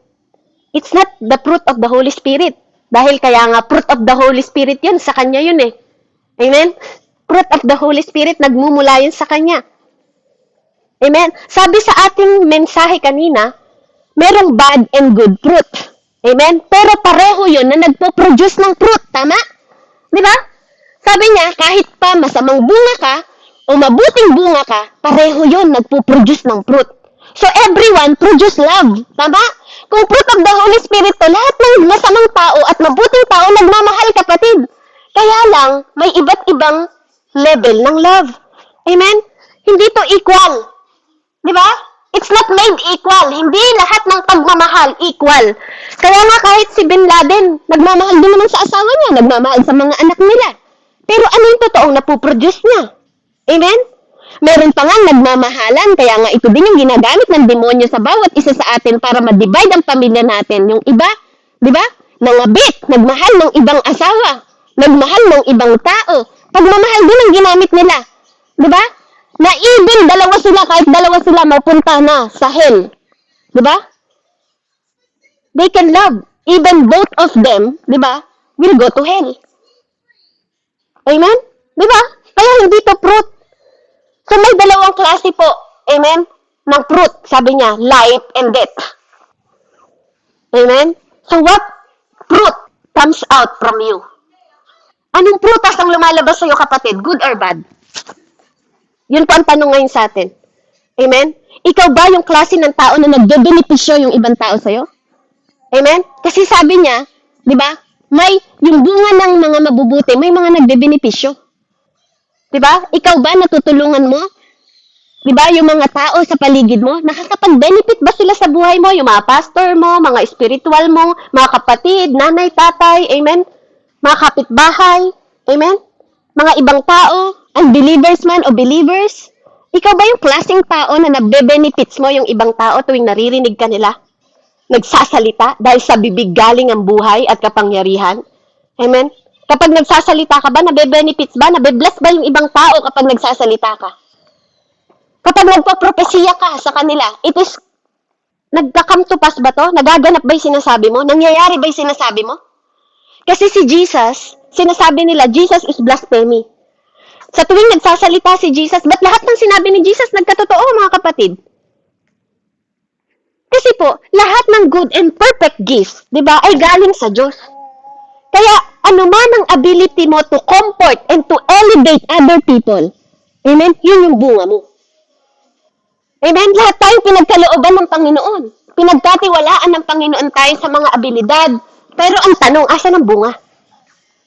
It's not the fruit of the Holy Spirit. Dahil kaya nga, fruit of the Holy Spirit yun, sa Kanya yun eh. Amen? Fruit of the Holy Spirit, nagmumula yun sa Kanya. Amen? Sabi sa ating mensahe kanina, merong bad and good fruit. Amen? Pero pareho yun na nagpo-produce ng fruit. Tama? Di ba? Sabi niya, kahit pa masamang bunga ka, o mabuting bunga ka, pareho yun, nagpo-produce ng fruit. So everyone produce love. Tama? Kung fruit of the Holy Spirit to, lahat ng masamang tao at mabuting tao nagmamahal, kapatid. Kaya lang, may iba't ibang level ng love. Amen? Hindi to equal. Di ba? It's not made equal. Hindi lahat ng pagmamahal equal. Kaya nga kahit si Bin Laden, nagmamahal din naman sa asawa niya, nagmamahal sa mga anak nila. Pero ano yung totoong napuproduce niya? Amen? Meron pa nga nagmamahalan, kaya nga ito din yung ginagamit ng demonyo sa bawat isa sa atin para ma-divide ang pamilya natin. Yung iba, di ba? Nangabit, nagmahal ng ibang asawa, nagmahal ng ibang tao. Pagmamahal din ang ginamit nila. Di ba? Na even dalawa sila, kahit dalawa sila mapunta na sa hell. Di ba? They can love. Even both of them, di ba, will go to hell. Amen? Di ba? Kaya hindi to fruit. So may dalawang klase po, amen, ng fruit. Sabi niya, life and death. Amen? So what fruit comes out from you? Anong prutas ang lumalabas sa'yo, kapatid? Good or bad? Yun po ang tanong ngayon sa atin. Amen? Ikaw ba yung klase ng tao na nagbe-benepisyo yung ibang tao sa'yo? Amen? Kasi sabi niya, di ba, may yung bunga ng mga mabubuti, may mga nagbe-benepisyo. Diba? Ikaw ba natutulungan mo? Diba? Yung mga tao sa paligid mo, nakakapag-benefit ba sila sa buhay mo? Yung mga pastor mo, mga spiritual mo, mga kapatid, nanay, tatay, amen? Mga kapitbahay, amen? Mga ibang tao, unbelievers man o believers. Ikaw ba yung klaseng tao na nagbe-benefits mo yung ibang tao tuwing naririnig ka nila? Nagsasalita dahil sa bibig galing ang buhay at kapangyarihan? Amen? Kapag nagsasalita ka ba, nabe-benefits ba, nabe-bless ba yung ibang tao kapag nagsasalita ka? Kapag nagpo-propesya ka sa kanila, it is, nagka-come to pass ba to? Nagaganap ba yung sinasabi mo? Nangyayari ba yung sinasabi mo? Kasi si Jesus, sinasabi nila, Jesus is blasphemy. Sa tuwing nagsasalita si Jesus, ba't lahat ng sinabi ni Jesus nagkatotoo, mga kapatid? Kasi po, lahat ng good and perfect gifts, di ba, ay galing sa Diyos. Kaya, ano man ang ability mo to comfort and to elevate other people, amen, yun yung bunga mo. Amen, lahat tayo pinagkalooban ng Panginoon. Pinagkatiwalaan ng Panginoon tayo sa mga abilidad. Pero ang tanong, asa ng bunga?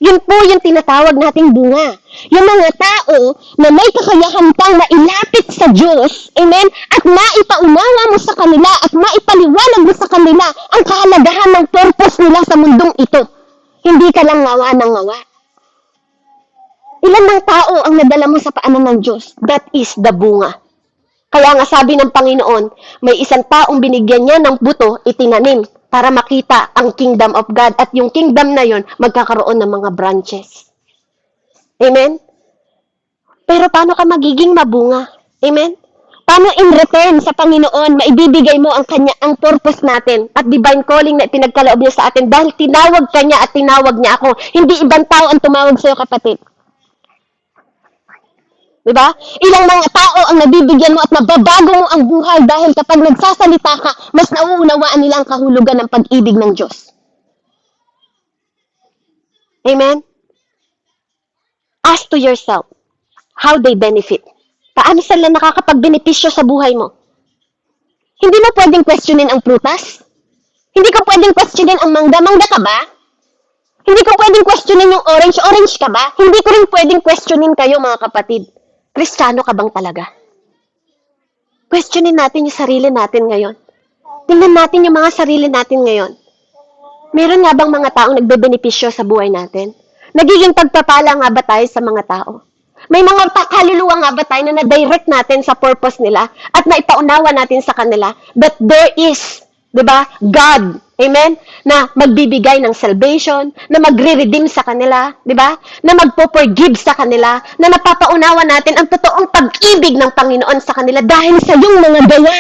Yun po yung tinatawag nating bunga. Yung mga tao na may kakayahan pang mailapit sa Diyos, amen, at maipaunawa mo sa kanila at maipaliwanag mo sa kanila ang kahalagahan ng purpose nila sa mundong ito. Hindi ka lang ngawa ng ngawa. Ilan ng tao ang nadala mo sa paanan ng Diyos? That is the bunga. Kaya nga sabi ng Panginoon, may isang taong binigyan niya ng buto, itinanim, para makita ang kingdom of God. At yung kingdom na yon magkakaroon ng mga branches. Amen? Pero paano ka magiging mabunga? Amen? Paano in return sa Panginoon, maibibigay mo ang purpose natin at divine calling na pinagkaloob niya sa atin dahil tinawag ka niya at tinawag niya ako. Hindi ibang tao ang tumawag sa'yo, kapatid. Diba? Ilang mga tao ang nabibigyan mo at nababago mo ang buhay dahil kapag nagsasalita ka, mas nauunawaan nila ang kahulugan ng pag-ibig ng Diyos. Amen? Ask to yourself, how they benefit. Paano sila nakakapag-benepisyo sa buhay mo? Hindi mo pwedeng questionin ang prutas? Hindi ko pwedeng questionin ang mangga. Mangga ka ba? Hindi ko pwedeng questionin yung orange. Orange ka ba? Hindi ko rin pwedeng questionin kayo, mga kapatid. Kristiyano ka bang talaga? Questionin natin yung sarili natin ngayon. Tingnan natin yung mga sarili natin ngayon. Meron nga bang mga taong nagbe-benepisyo sa buhay natin? Nagiging pagpapala nga ba tayo sa mga tao? May mga kaluluwa nga ba tayo na na-direct natin sa purpose nila at naipaunawa natin sa kanila that there is 'Di ba? God, amen, na magbibigay ng salvation, na magre-redeem sa kanila, 'di ba? Na magpo-forgive sa kanila, na napapaunawa natin ang totoong pag-ibig ng Panginoon sa kanila dahil sa iyong mga gawa.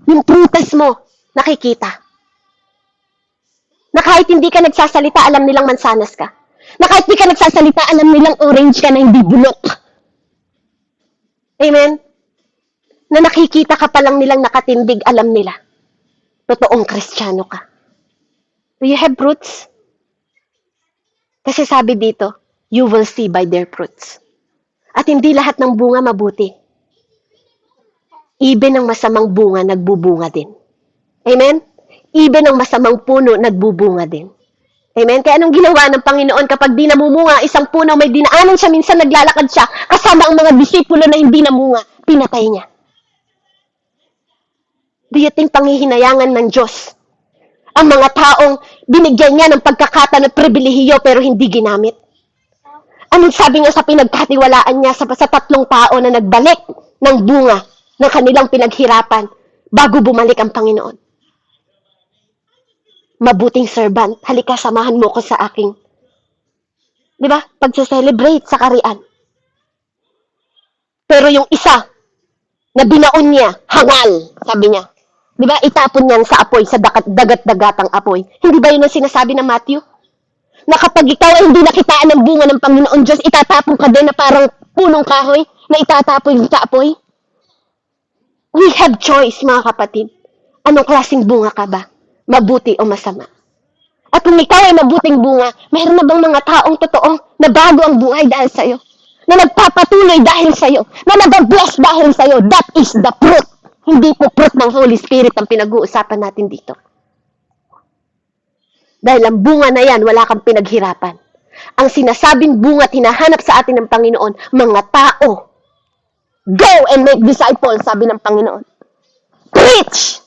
Yung prutas mo, nakikita. Na kahit hindi ka nagsasalita, alam nilang mansanas ka. Na kahit hindi ka nagsasalita, alam nilang orange ka na hindi bulok. Amen? Na nakikita ka pa lang nilang nakatindig, alam nila. Totoong Kristiyano ka. Do you have fruits? Kasi sabi dito, you will see by their fruits. At hindi lahat ng bunga mabuti. Even ang masamang bunga, nagbubunga din. Amen? Even ang masamang puno, nagbubunga din. Amen? Kaya anong ginawa ng Panginoon kapag di namumunga isang puno, may dinaanan siya, minsan naglalakad siya, kasama ang mga disipulo na hindi namunga, pinatay niya. Do you think panghihinayangan ng Diyos ang mga taong binigyan niya ng pagkakataon at pribilehiyo pero hindi ginamit? Anong sabi niya sa pinagkatiwalaan niya sa 3 tao na nagbalik ng bunga ng kanilang pinaghirapan bago bumalik ang Panginoon? Mabuting servant, halika samahan mo ko sa aking, di ba, pagse-celebrate sa karian. Pero yung isa, na binaon niya, hangal, sabi niya. Di ba, itapon niyan sa apoy, sa dagat-dagatang apoy. Hindi ba yun ang sinasabi ng Matthew? Na kapag ikaw ay hindi nakitaan ng bunga ng Panginoon Diyos, itatapon ka din na parang punong kahoy na itatapon sa apoy? We have choice, mga kapatid. Anong klaseng bunga ka ba? Mabuti o masama? At kung ikaw ay mabuting bunga, mayroon na bang mga taong totoo na bago ang buhay dahil sa'yo? Na nagpapatuloy dahil sa'yo? Na nag-bless dahil sa'yo? That is the fruit. Hindi po fruit ng Holy Spirit ang pinag-uusapan natin dito. Dahil ang bunga na yan, wala kang pinaghirapan. Ang sinasabing bunga at hinahanap sa atin ng Panginoon, mga tao. Go and make disciples, sabi ng Panginoon. Preach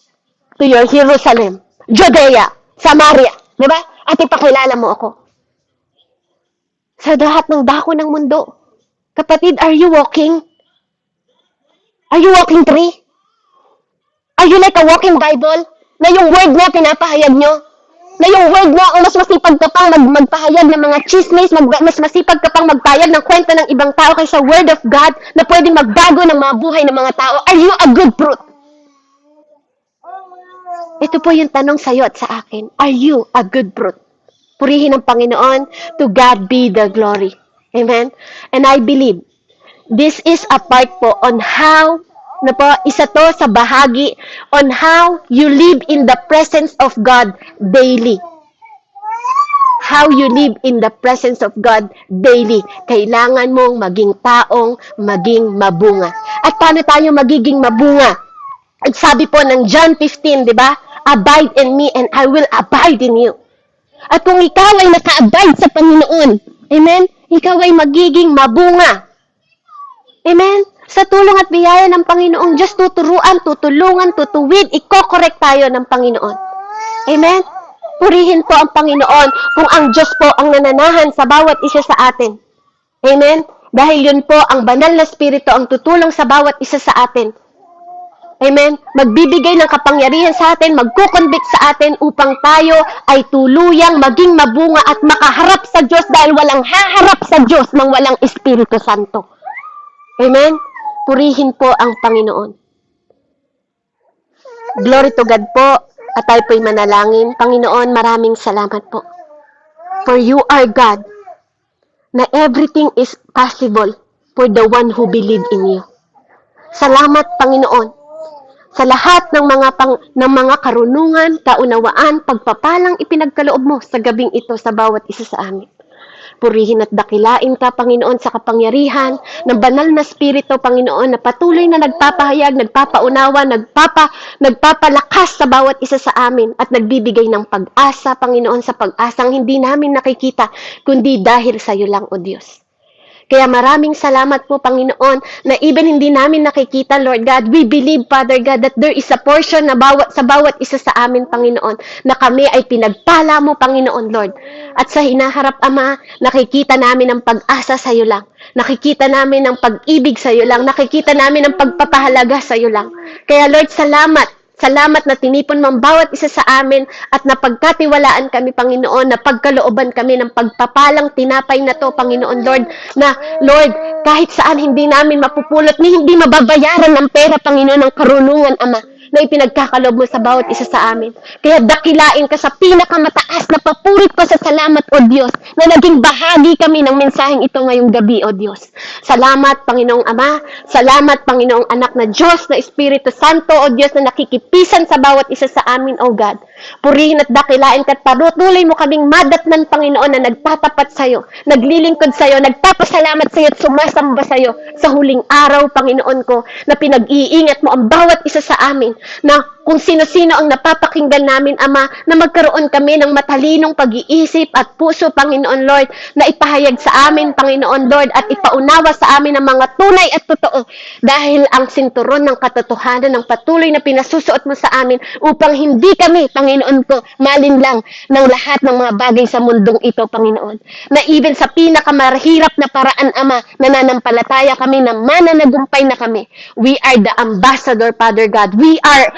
to your Jerusalem, Judea, Samaria. Diba? At ipakilala mo ako. Sa lahat ng dako ng mundo. Kapatid, are you walking? Are you walking tree? Are you like a walking Bible? Na yung word niya pinapahayag nyo? Na yung word niya, mas masipag ka pang magpahayag ng mga chismis, mas masipag ka pang magpahayag ng kwento ng ibang tao kaysa word of God na pwedeng magbago ng mga buhay ng mga tao. Are you a good fruit? Ito po yung tanong sa'yo at sa akin. Are you a good fruit? Purihin ng Panginoon. To God be the glory. Amen? And I believe, this is a part po on how, na po, isa to sa bahagi on how you live in the presence of God daily. How you live in the presence of God daily. Kailangan mong maging taong maging mabunga. At paano tayo magiging mabunga? At sabi po ng John 15, di ba? Abide in me and I will abide in you. At kung ikaw ay naka-abide sa Panginoon, amen? Ikaw ay magiging mabunga. Amen? Sa tulong at biyaya ng Panginoong Diyos, tuturuan, tutulungan, tutuwid, iko-correct tayo ng Panginoon. Amen? Purihin po ang Panginoon kung ang Diyos po ang nananahan sa bawat isa sa atin. Amen? Dahil yun po, ang banal na Espiritu ang tutulong sa bawat isa sa atin. Amen? Magbibigay ng kapangyarihan sa atin, magkukonvict sa atin upang tayo ay tuluyang maging mabunga at makaharap sa Diyos dahil walang haharap sa Diyos nang walang Espiritu Santo. Amen? Purihin po ang Panginoon. Glory to God po. At tayo po'y manalangin. Panginoon, maraming salamat po. For you are God. Na everything is possible for the one who believe in you. Salamat, Panginoon. Sa lahat ng mga karunungan, kaunawaan, pagpapalang ipinagkaloob mo sa gabing ito sa bawat isa sa amin. Purihin at dakilain ka, Panginoon, sa kapangyarihan ng banal na Espiritu, Panginoon, na patuloy na nagpapahayag, nagpapaunawa, nagpapalakas sa bawat isa sa amin at nagbibigay ng pag-asa, Panginoon, sa pag-asang hindi namin nakikita, kundi dahil sa iyo lang, O Diyos. Kaya maraming salamat po, Panginoon, na even hindi namin nakikita, Lord God, we believe, Father God, that there is a portion na sa bawat isa sa amin, Panginoon, na kami ay pinagpala mo, Panginoon, Lord. At sa hinaharap, Ama, nakikita namin ang pag-asa sa iyo lang. Nakikita namin ang pag-ibig sa iyo lang. Nakikita namin ang pagpapahalaga sa iyo lang. Kaya, Lord, salamat Salamat na tinipon mo ang bawat isa sa amin at napagkatiwalaan kami, Panginoon, na pagkalooban kami ng pagpapalang tinapay na to, Panginoon Lord, na Lord, kahit saan hindi namin mapupulot, ni hindi mababayaran ng pera, Panginoon, ng karunungan, Ama, na ipinagkakaloob mo sa bawat isa sa amin. Kaya dakilain ka sa pinakamataas na papuri ko sa salamat, O Diyos, na naging bahagi kami ng mensaheng ito ngayong gabi, O Diyos. Salamat, Panginoong Ama. Salamat, Panginoong Anak na Diyos, na Espiritu Santo, O Diyos, na nakikipisan sa bawat isa sa amin, O God. Purihin at dakilain ka at patuloy mo kaming madatnan, Panginoon, na nagtatapat sa iyo, naglilingkod sa iyo, nagpapasalamat sa iyo at sumasamba sa iyo sa huling araw, Panginoon ko, na pinag-iingat mo ang bawat isa sa amin, na kung sino-sino ang napapakinggan namin, Ama, na magkaroon kami ng matalinong pag-iisip at puso, Panginoon Lord, na ipahayag sa amin, Panginoon Lord, at ipaunawa sa amin ang mga tunay at totoo, dahil ang sinturon ng katotohanan ng patuloy na pinasusuot mo sa amin upang hindi kami, Panginoon ko, malinlang ng lahat ng mga bagay sa mundong ito, Panginoon. Na even sa pinakamahirap na paraan, Ama, nananampalataya kami na mananagumpay na kami. We are the ambassador, Father God. We are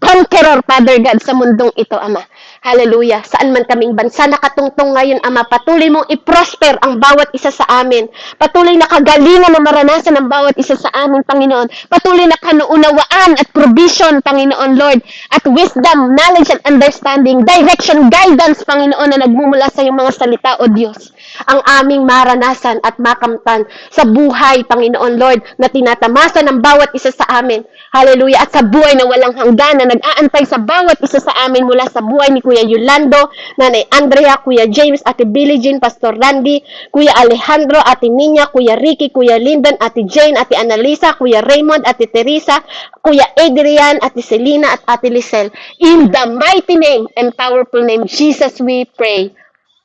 conqueror, Father God, sa mundong ito, Ama. Hallelujah. Saan man kaming bansa nakatungtong ngayon, Ama, patuloy mong i-prosper ang bawat isa sa amin. Patuloy na kagalingan na maranasan ng bawat isa sa amin, Panginoon. Patuloy na kanuunawaan at provision, Panginoon Lord, at wisdom, knowledge, and understanding, direction, guidance, Panginoon, na nagmumula sa iyong mga salita, O Diyos. Ang aming maranasan at makamtan sa buhay, Panginoon Lord, na tinatamasa ng bawat isa sa amin. Hallelujah. At sa buhay na walang hanggan na nag-aantay sa bawat isa sa amin mula sa buhay ni Kuya Yolando, Nanay Andrea, Kuya James, Ate Billie Jean, Pastor Randy, Kuya Alejandro, Ate Ninya, Kuya Ricky, Kuya Lyndon, Ate Jane, Ate Annalisa, Kuya Raymond, Ate Teresa, Kuya Adrian, Ate Selena, at Ate Lisel. In the mighty name and powerful name, Jesus, we pray.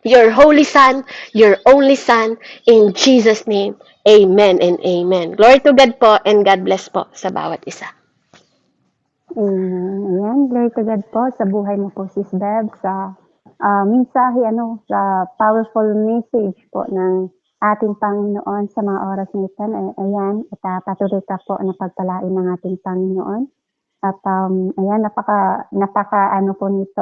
Your holy Son, your only Son, in Jesus' name. Amen and amen. Glory to God po and God bless po sa bawat isa. Ayan, glory to God po sa buhay mo po, Sis Bev, sa mensahe, sa powerful message po ng ating Panginoon sa mga oras nito. Ayan, at patuloy ka po na pagpalain ng ating Panginoon. At ayan, napaka po nito,